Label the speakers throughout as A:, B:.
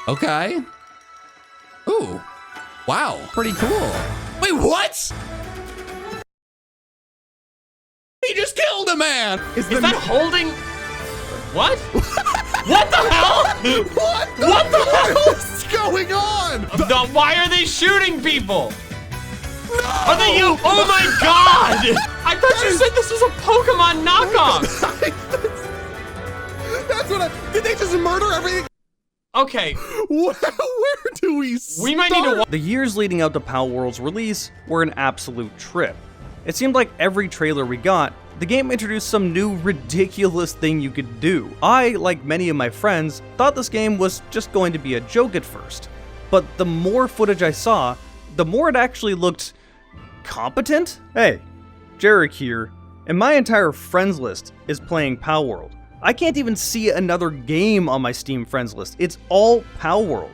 A: Okay. Ooh. Wow. Pretty cool. Wait, what? He just killed a man.
B: Is that holding? What? What the hell?
A: What the hell is going on?
B: Why are they shooting people?
A: No!
B: Are they you? Oh my god! I thought you said this was a Pokemon knockoff.
A: That's what did they just murder everything?
B: Okay.
A: Where do we start?
B: We might need to.
C: The years leading up to Palworld's release were an absolute trip. It seemed like every trailer we got, the game introduced some new ridiculous thing you could do. I, like many of my friends, thought this game was just going to be a joke at first. But the more footage I saw, the more it actually looked competent? Hey, Jarek here, and my entire friends list is playing Palworld. I can't even see another game on my Steam friends list. It's all Palworld.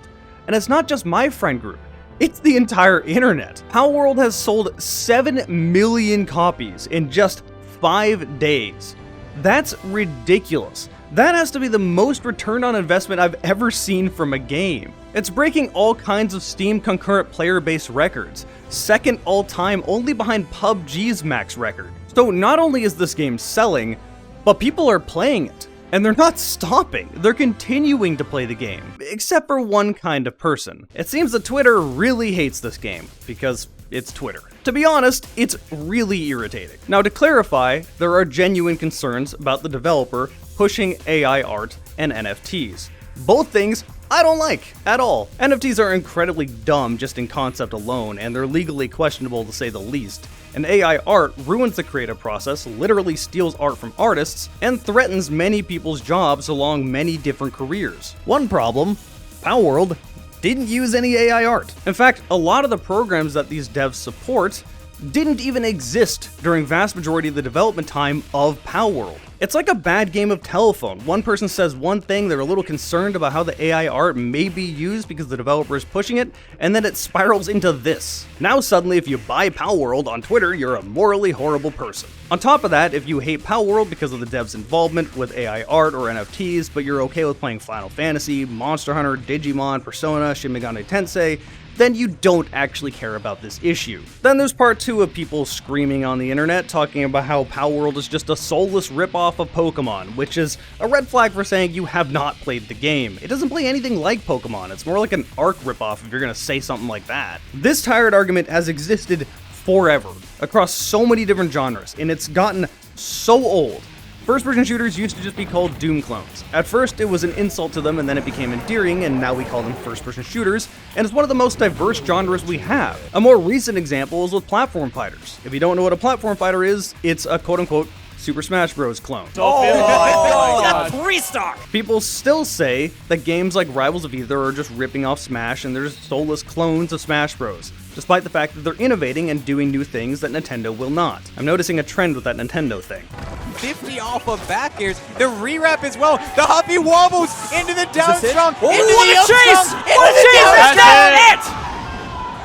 C: And it's not just my friend group. It's the entire internet. Palworld has sold 7 million copies in just 5 days. That's ridiculous. That has to be the most return on investment I've ever seen from a game. It's breaking all kinds of Steam concurrent player base records, second all time only behind PUBG's max record. So not only is this game selling, but people are playing it. And they're not stopping, they're continuing to play the game. Except for one kind of person. It seems that Twitter really hates this game, because it's Twitter. To be honest, it's really irritating. Now to clarify, there are genuine concerns about the developer pushing AI art and NFTs. Both things I don't like at all. NFTs are incredibly dumb just in concept alone, and they're legally questionable to say the least. And AI art ruins the creative process, literally steals art from artists, and threatens many people's jobs along many different careers. One problem, Palworld didn't use any AI art. In fact, a lot of the programs that these devs support didn't even exist during vast majority of the development time of Palworld. It's like a bad game of telephone. One person says one thing, they're a little concerned about how the AI art may be used because the developer is pushing it, and then it spirals into this. Now suddenly if you buy Palworld on Twitter, you're a morally horrible person. On top of that, if you hate Palworld because of the devs' involvement with AI art or NFTs, but you're okay with playing Final Fantasy, Monster Hunter, Digimon, Persona, Shin Megami Tensei, then you don't actually care about this issue. Then there's part 2 of people screaming on the internet talking about how Palworld is just a soulless ripoff of Pokemon, which is a red flag for saying you have not played the game. It doesn't play anything like Pokemon, it's more like an Arc ripoff if you're gonna say something like that. This tired argument has existed forever, across so many different genres, and it's gotten so old. First-person shooters used to just be called Doom clones. At first, it was an insult to them, and then it became endearing, and now we call them first-person shooters, and it's one of the most diverse genres we have. A more recent example is with platform fighters. If you don't know what a platform fighter is, it's a quote-unquote Super Smash Bros. Clone.
D: Restart!
C: People still say that games like Rivals of Aether are just ripping off Smash and they're just soulless clones of Smash Bros., despite the fact that they're innovating and doing new things that Nintendo will not. I'm noticing a trend with that Nintendo thing.
D: 50 off of back airs, the re-wrap as well, the Huffy wobbles into the down strong, into
B: what
D: the
B: a
D: up
B: chase!
D: strong,
B: What a chase!
D: That's it!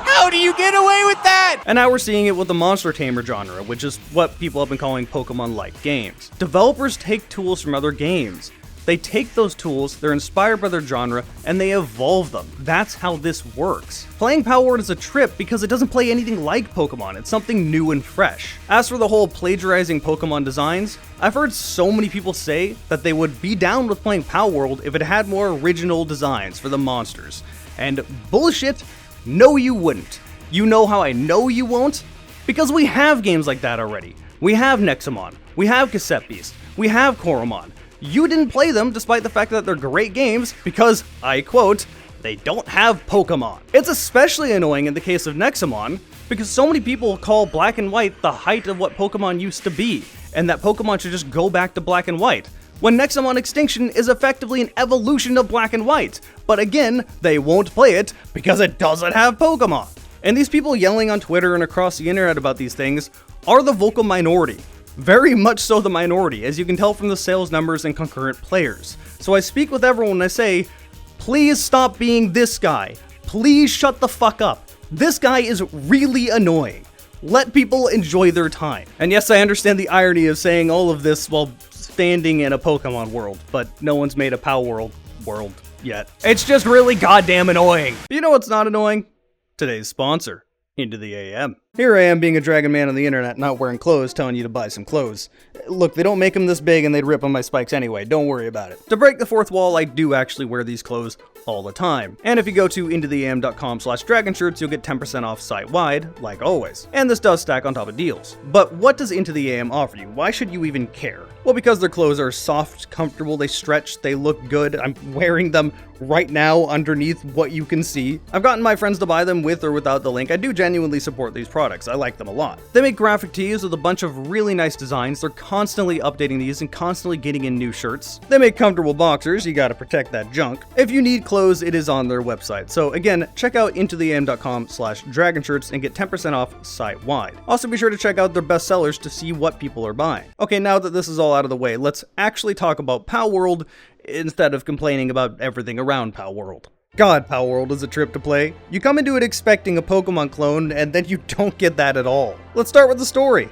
D: How do you get away with that?
C: And now we're seeing it with the Monster Tamer genre, which is what people have been calling Pokemon-like games. Developers take tools from other games. They take those tools, they're inspired by their genre, and they evolve them. That's how this works. Playing Palworld is a trip because it doesn't play anything like Pokemon, it's something new and fresh. As for the whole plagiarizing Pokemon designs, I've heard so many people say that they would be down with playing Palworld if it had more original designs for the monsters. And bullshit, no you wouldn't. You know how I know you won't? Because we have games like that already. We have Nexomon, we have Cassette Beast, we have Koromon. You didn't play them despite the fact that they're great games because, I quote, they don't have Pokemon. It's especially annoying in the case of Nexomon because so many people call Black and White the height of what Pokemon used to be, and that Pokemon should just go back to Black and White, when Nexomon Extinction is effectively an evolution of Black and White. But again, they won't play it because it doesn't have Pokemon. And these people yelling on Twitter and across the internet about these things are the vocal minority. Very much so the minority, as you can tell from the sales numbers and concurrent players. So I speak with everyone and I say, please stop being this guy. Please shut the fuck up. This guy is really annoying. Let people enjoy their time. And yes, I understand the irony of saying all of this while standing in a Pokemon world, but no one's made a Palworld world yet. It's just really goddamn annoying. But you know what's not annoying? Today's sponsor, IntoTheAM. Here I am being a dragon man on the internet, not wearing clothes, telling you to buy some clothes. Look, they don't make them this big and they'd rip on my spikes anyway, don't worry about it. To break the fourth wall, I do actually wear these clothes all the time. And if you go to IntoTheAM.com/dragonshirts, you'll get 10% off site-wide, like always. And this does stack on top of deals. But what does IntoTheAM offer you? Why should you even care? Well, because their clothes are soft, comfortable, they stretch, they look good. I'm wearing them right now underneath what you can see. I've gotten my friends to buy them with or without the link. I do genuinely support these products. I like them a lot. They make graphic tees with a bunch of really nice designs. They're constantly updating these and constantly getting in new shirts. They make comfortable boxers. You gotta protect that junk. If you need clothes, it is on their website. So again, check out IntoTheAM.com/dragonshirts and get 10% off site-wide. Also be sure to check out their best sellers to see what people are buying. Okay, now that this is all out of the way, let's actually talk about Palworld instead of complaining about everything around Palworld. God, Palworld is a trip to play. You come into it expecting a Pokemon clone, and then you don't get that at all. Let's start with the story.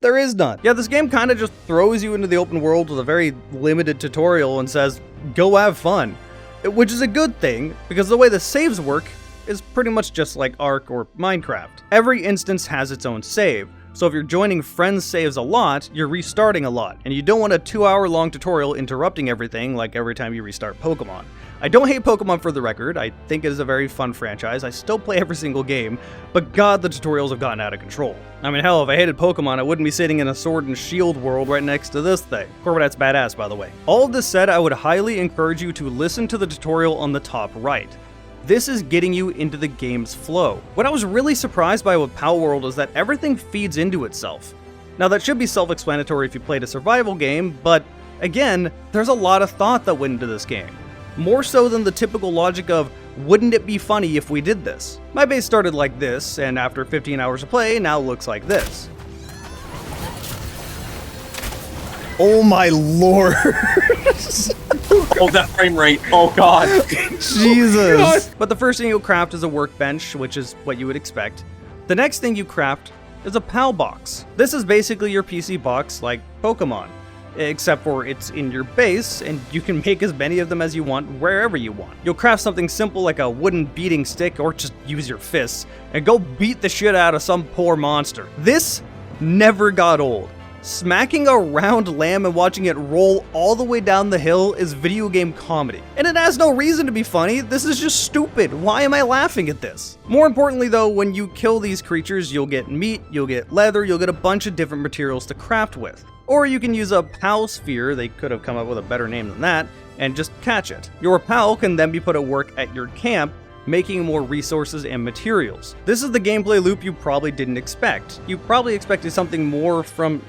C: There is none. Yeah, this game kind of just throws you into the open world with a very limited tutorial and says, go have fun. Which is a good thing, because the way the saves work is pretty much just like Ark or Minecraft. Every instance has its own save, so if you're joining friends' saves a lot, you're restarting a lot, and you don't want a 2-hour-long tutorial interrupting everything like every time you restart Pokemon. I don't hate Pokemon for the record, I think it is a very fun franchise, I still play every single game, but god, the tutorials have gotten out of control. I mean, hell, if I hated Pokemon, I wouldn't be sitting in a Sword and Shield world right next to this thing. Corviknight's badass, by the way. All of this said, I would highly encourage you to listen to the tutorial on the top right. This is getting you into the game's flow. What I was really surprised by with Palworld is that everything feeds into itself. Now that should be self-explanatory if you played a survival game, but again, there's a lot of thought that went into this game. More so than the typical logic of, wouldn't it be funny if we did this? My base started like this, and after 15 hours of play, now looks like this.
A: Oh my lord.
B: Oh, that frame rate. Oh god.
A: Jesus.
C: But the first thing you'll craft is a workbench, which is what you would expect. The next thing you craft is a PAL box. This is basically your PC box like Pokemon, except for it's in your base, and you can make as many of them as you want wherever you want. You'll craft something simple like a wooden beating stick, or just use your fists, and go beat the shit out of some poor monster. This never got old. Smacking a round lamb and watching it roll all the way down the hill is video game comedy. And it has no reason to be funny, this is just stupid. Why am I laughing at this? More importantly though, when you kill these creatures, you'll get meat, you'll get leather, you'll get a bunch of different materials to craft with. Or you can use a PAL sphere, they could have come up with a better name than that, and just catch it. Your PAL can then be put at work at your camp, making more resources and materials. This is the gameplay loop you probably didn't expect. You probably expected something more from...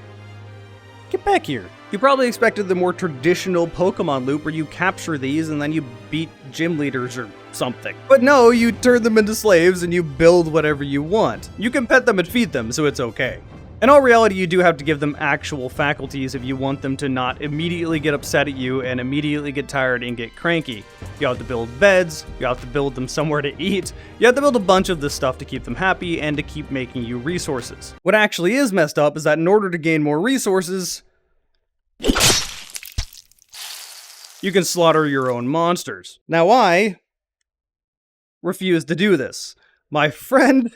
C: Get back here. You probably expected the more traditional Pokemon loop where you capture these and then you beat gym leaders or something. But no, you turn them into slaves and you build whatever you want. You can pet them and feed them, so it's okay. In all reality, you do have to give them actual faculties if you want them to not immediately get upset at you and immediately get tired and get cranky. You have to build beds, you have to build them somewhere to eat, you have to build a bunch of this stuff to keep them happy and to keep making you resources. What actually is messed up is that in order to gain more resources, you can slaughter your own monsters. Now I refuse to do this. My friend,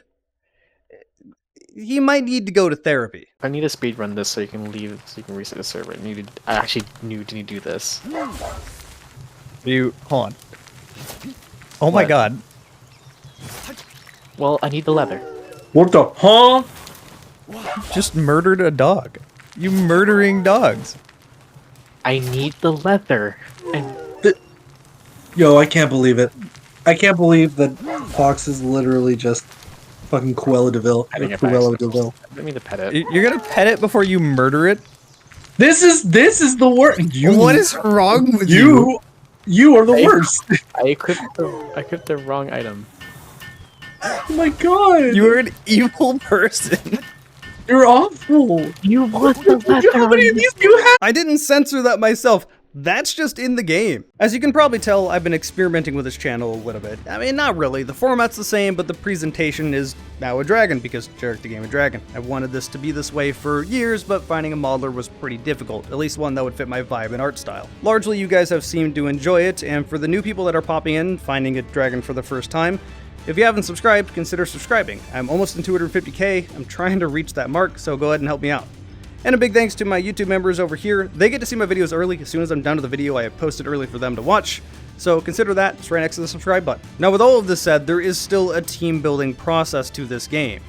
C: he might need to go to therapy.
E: I need to speedrun this so you can leave, so you can reset the server. I actually need to do this.
C: Hold on. Oh my
E: What?
C: god.
E: Well, I need the leather.
B: What the? Huh?
C: Just murdered a dog. You murdering dogs.
E: I need the leather. And
F: Yo, I can't believe it. I can't believe that Fox is literally just Fucking Cruella DeVille.
E: Petting it
F: Cruella
E: by accident.
F: DeVille.
E: I didn't mean to pet it.
C: You're gonna pet it before you murder it?
F: This is the worst.
A: What is wrong with
F: You are the worst.
E: I equipped the wrong item.
F: Oh my god.
C: You're an evil person.
F: You're awful.
E: You want the
F: How many of these do you have?
C: I didn't censor that myself. That's just in the game. As you can probably tell, I've been experimenting with this channel a little bit. I mean, not really. The format's the same, but the presentation is now a dragon because Jarek the Game of Dragon. I've wanted this to be this way for years, but finding a modeler was pretty difficult, at least one that would fit my vibe and art style. Largely, you guys have seemed to enjoy it, and for the new people that are popping in, finding a dragon for the first time, if you haven't subscribed, consider subscribing. I'm almost in 250k. I'm trying to reach that mark, so go ahead and help me out. And a big thanks to my YouTube members over here. They get to see my videos early. As soon as I'm done with the video, I have posted early for them to watch. So consider that. It's right next to the subscribe button. Now, with all of this said, there is still a team building process to this game.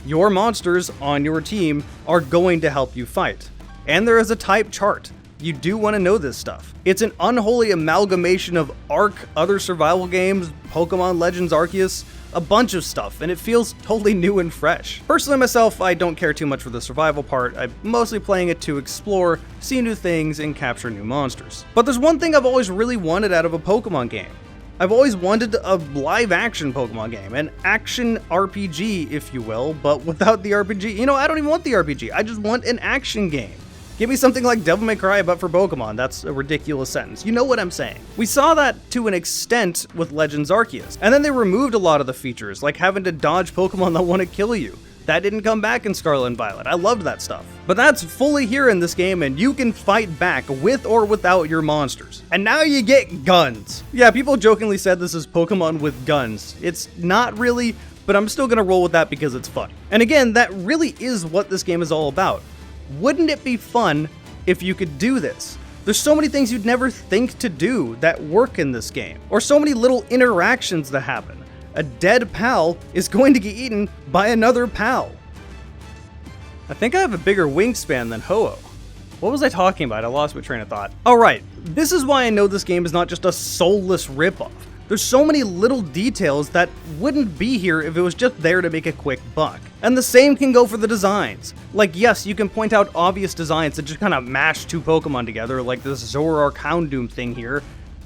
C: Your monsters on your team are going to help you fight. And there is a type chart. You do want to know this stuff. It's an unholy amalgamation of Ark, other survival games, Pokemon Legends Arceus, a bunch of stuff, and it feels totally new and fresh. Personally myself, I don't care too much for the survival part. I'm mostly playing it to explore, see new things, and capture new monsters. But there's one thing I've always really wanted out of a Pokemon game. I've always wanted a live-action Pokemon game, an action RPG, if you will, but without the RPG. You know, I don't even want the RPG, I just want an action game. Give me something like Devil May Cry, but for Pokemon. That's a ridiculous sentence. You know what I'm saying. We saw that to an extent with Legends Arceus, and then they removed a lot of the features, like having to dodge Pokemon that want to kill you. That didn't come back in Scarlet and Violet. I loved that stuff. But that's fully here in this game, and you can fight back with or without your monsters. And now you get guns. Yeah, people jokingly said this is Pokemon with guns. It's not really, but I'm still gonna roll with that because it's fun. And again, that really is what this game is all about. Wouldn't it be fun if you could do this? There's so many things you'd never think to do that work in this game, or so many little interactions that happen. A dead pal is going to get eaten by another pal. I think I have a bigger wingspan than Ho-Oh. What was I talking about? I lost my train of thought. All right, this is why I know this game is not just a soulless ripoff. There's so many little details that wouldn't be here if it was just there to make a quick buck. And the same can go for the designs. Like, yes, you can point out obvious designs that just kind of mash two Pokemon together, like this Zoroark Houndoom thing here.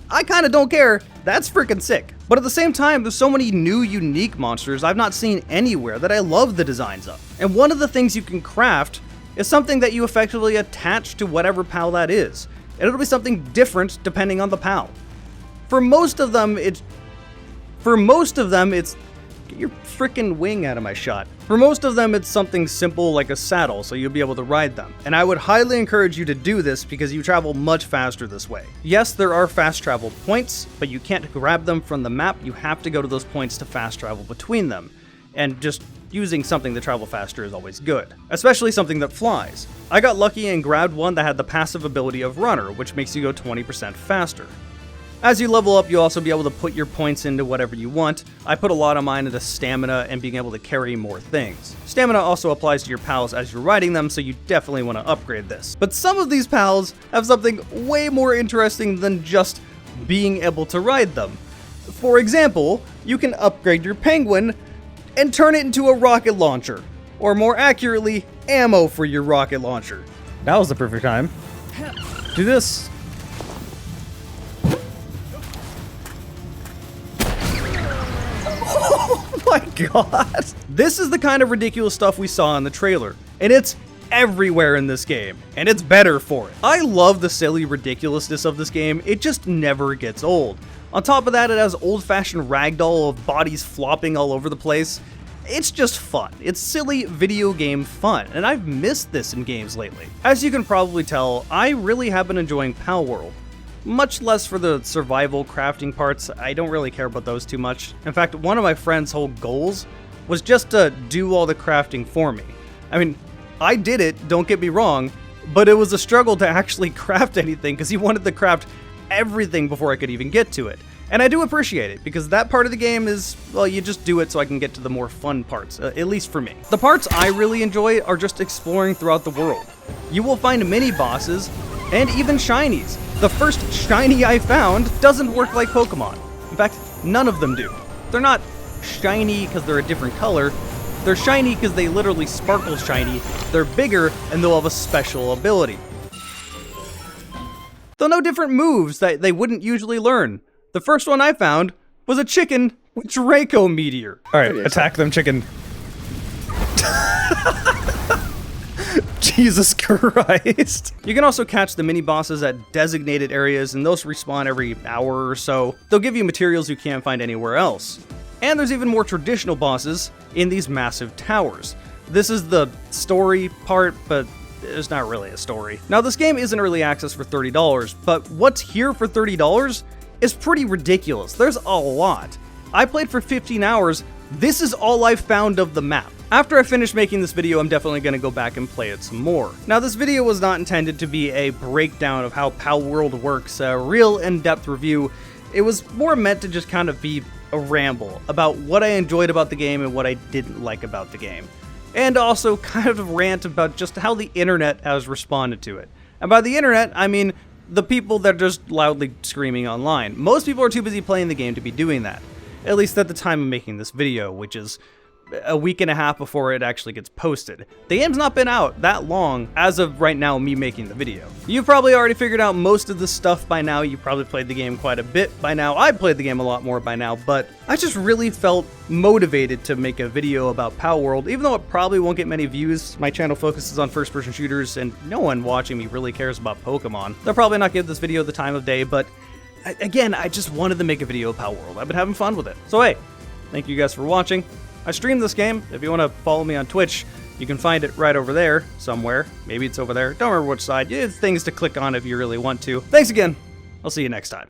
C: I kind of don't care. That's freaking sick. But at the same time, there's so many new, unique monsters I've not seen anywhere that I love the designs of. And one of the things you can craft is something that you effectively attach to whatever pal that is. And it'll be something different depending on the pal. For most of them, it's get your frickin' wing out of my shot. For most of them, it's something simple like a saddle, so you'll be able to ride them. And I would highly encourage you to do this because you travel much faster this way. Yes, there are fast travel points, but you can't grab them from the map. You have to go to those points to fast travel between them. And just using something to travel faster is always good, especially something that flies. I got lucky and grabbed one that had the passive ability of Runner, which makes you go 20% faster. As you level up, you'll also be able to put your points into whatever you want. I put a lot of mine into stamina and being able to carry more things. Stamina also applies to your pals as you're riding them, so you definitely want to upgrade this. But some of these pals have something way more interesting than just being able to ride them. For example, you can upgrade your penguin and turn it into a rocket launcher, or more accurately, ammo for your rocket launcher. That was the perfect time. Do this. Oh my god! This is the kind of ridiculous stuff we saw in the trailer, and it's everywhere in this game, and it's better for it. I love the silly ridiculousness of this game, it just never gets old. On top of that, it has old-fashioned ragdoll of bodies flopping all over the place. It's just fun. It's silly video game fun, and I've missed this in games lately. As you can probably tell, I really have been enjoying Palworld. Much less for the survival crafting parts. I don't really care about those too much. In fact, one of my friend's whole goals was just to do all the crafting for me. I mean, I did it, don't get me wrong, but it was a struggle to actually craft anything because he wanted to craft everything before I could even get to it. And I do appreciate it, because that part of the game is, well, you just do it so I can get to the more fun parts, at least for me. The parts I really enjoy are just exploring throughout the world. You will find mini-bosses, and even shinies. The first shiny I found doesn't work like Pokemon. In fact, none of them do. They're not shiny because they're a different color. They're shiny because they literally sparkle shiny, they're bigger, and they'll have a special ability. They'll know different moves that they wouldn't usually learn. The first one I found was a chicken with Draco Meteor. Alright, attack them, chicken. Jesus Christ. You can also catch the mini-bosses at designated areas, and those respawn every hour or so. They'll give you materials you can't find anywhere else. And there's even more traditional bosses in these massive towers. This is the story part, but there's not really a story. Now, this game is in early access for $30, but what's here for $30 is pretty ridiculous. There's a lot. I played for 15 hours. This is all I found of the map. After I finish making this video, I'm definitely going to go back and play it some more. Now, this video was not intended to be a breakdown of how Palworld works, a real in-depth review. It was more meant to just kind of be a ramble about what I enjoyed about the game and what I didn't like about the game. And also kind of a rant about just how the internet has responded to it. And by the internet, I mean the people that are just loudly screaming online. Most people are too busy playing the game to be doing that. At least at the time of making this video, which is a week and a half before it actually gets posted. The game's not been out that long as of right now, me making the video. You've probably already figured out most of the stuff by now. You probably played the game quite a bit by now. I played the game a lot more by now, but I just really felt motivated to make a video about Palworld, even though it probably won't get many views. My channel focuses on first-person shooters, and no one watching me really cares about Pokemon. They'll probably not give this video the time of day, but again, I just wanted to make a video of Palworld. I've been having fun with it. So hey, thank you guys for watching. I stream this game. If you want to follow me on Twitch, you can find it right over there somewhere. Maybe it's over there. Don't remember which side. You have things to click on if you really want to. Thanks again. I'll see you next time.